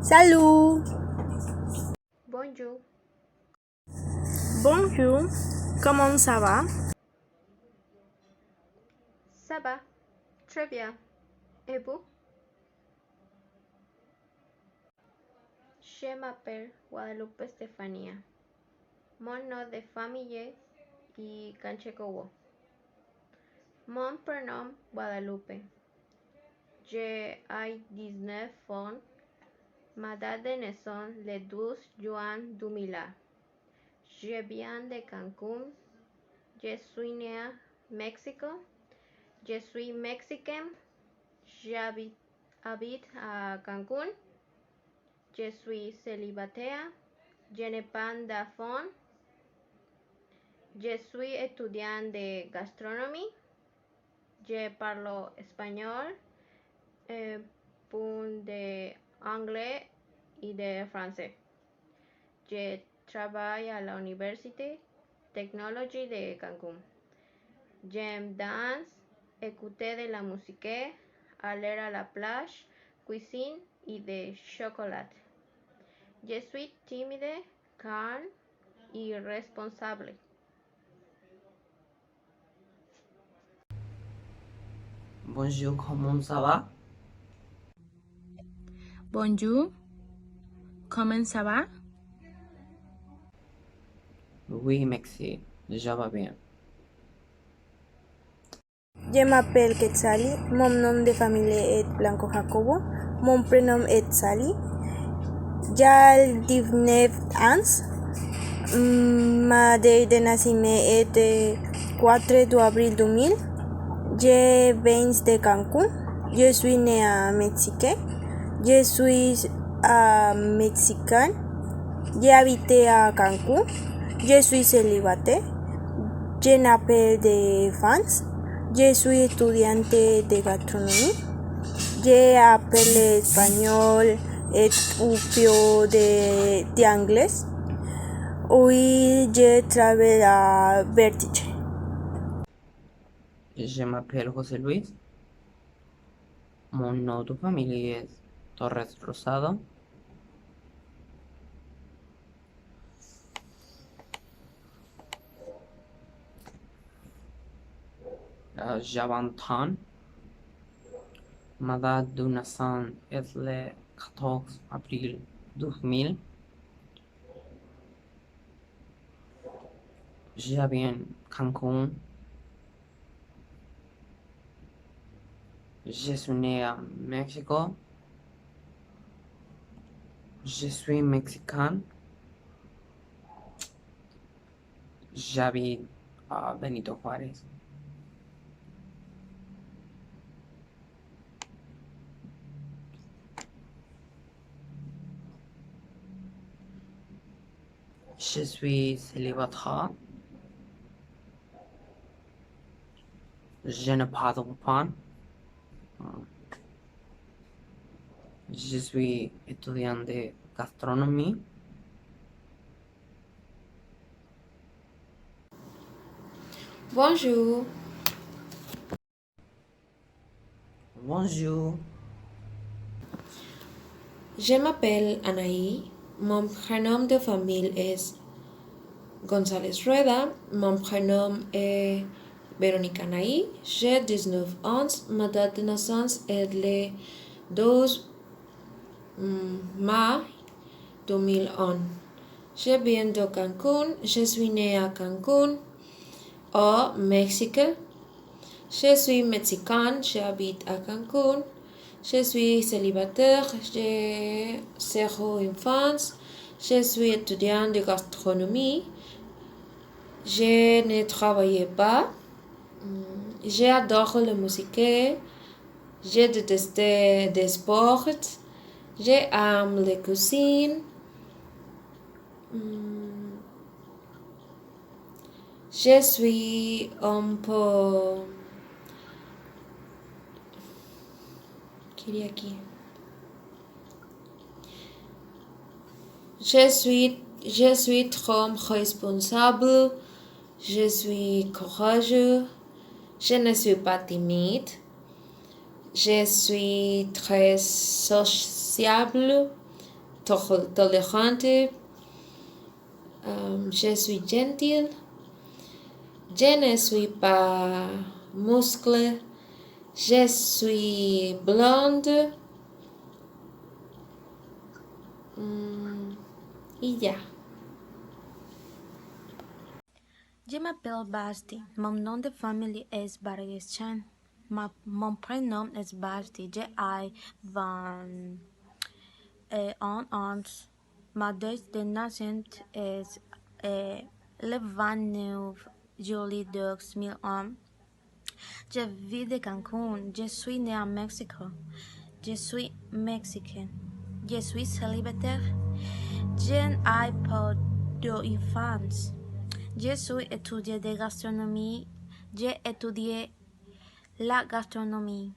Salut! Bonjour, Bonjour! Comment ça va? ça va? Très bien. Et vous? Je m'appelle Guadalupe Estefania. Mon nom de famille est Canchecobo. Mon prénom Guadalupe. J'ai 19 ans. Ma date de naissance le 12 juin 2000. Je viens de Cancún. Je suis né à Mexico. Je suis mexicain. J'habite à Cancún. Je suis célibataire. Je n'ai pas d'enfant. Je suis étudiant de gastronomie. Je parle espagnol, peu d'anglais et de français. Je travaille à l'Université Technology de Cancún. J'aime danser, écouter de la musique, aller à la plage, cuisine et de chocolat. Je suis timide, calme et responsable. Bonjour, comment ça va? Bonjour! Comment ça va? Oui, merci, je vais bien. Je m'appelle Quetzali. Mon nom de famille est Blanco Jacobo. Mon prénom est Sally. J'ai 19 ans. Ma date de naissance est 4 d'avril 2000. Je viens de Cancún. Je suis né à Mexique. Je suis mexicain. J'ai habité à Cancún. Je suis célibataire. Je n'ai pas de fans. Je suis étudiante de gastronomie. J'ai appris l'espagnol et un peu d'anglais. Oui, je travaille à Vertige. Je m'appelle José Luis. Mon nom de famille est Torres Rosado. J'ai 20 ans. Ma date de naissance est le 14 avril 2000. J'habite Cancún. Je suis né à Mexico. Je suis mexicain. J'habite à Benito Juárez. Je suis célibataire. Je n'ai pas d'enfant. Je suis étudiant de gastronomie. Bonjour, Bonjour. je m'appelle Anaí. Mon prénom de famille est González Rueda. Mon prénom est Véronique Anaí. J'ai 19 ans. Ma date de naissance est le 12 mai 2001. Je viens de Cancún. Je suis né à Cancún, au Mexique. Je suis mexicain. J'habite à Cancún. Je suis célibataire. J'ai 0 enfants. Je suis étudiant de gastronomie. Je ne travaille pas. J'adore la musique. Je déteste des sports. J'aime la cuisine. Je suis un peu... Queria aqui. Je suis trop responsable. Je suis courageux. Je ne suis pas timide. Je suis très sociable. tolérante. Je suis gentil. Je ne suis pas musclé. Je suis blonde. Y ya. Je m'appelle Basti. Mon nom de famille est Bargueschan. Mon prénom est Basti. J'ai 21 ans. Ma date de naissance est le 29 juillet 2001. Je vis de Cancún. Je suis né à Mexique. Je suis mexicain. Je suis célibataire. Je n'ai pas d'enfants. Je suis étudiant de gastronomie. J'ai étudié la gastronomie.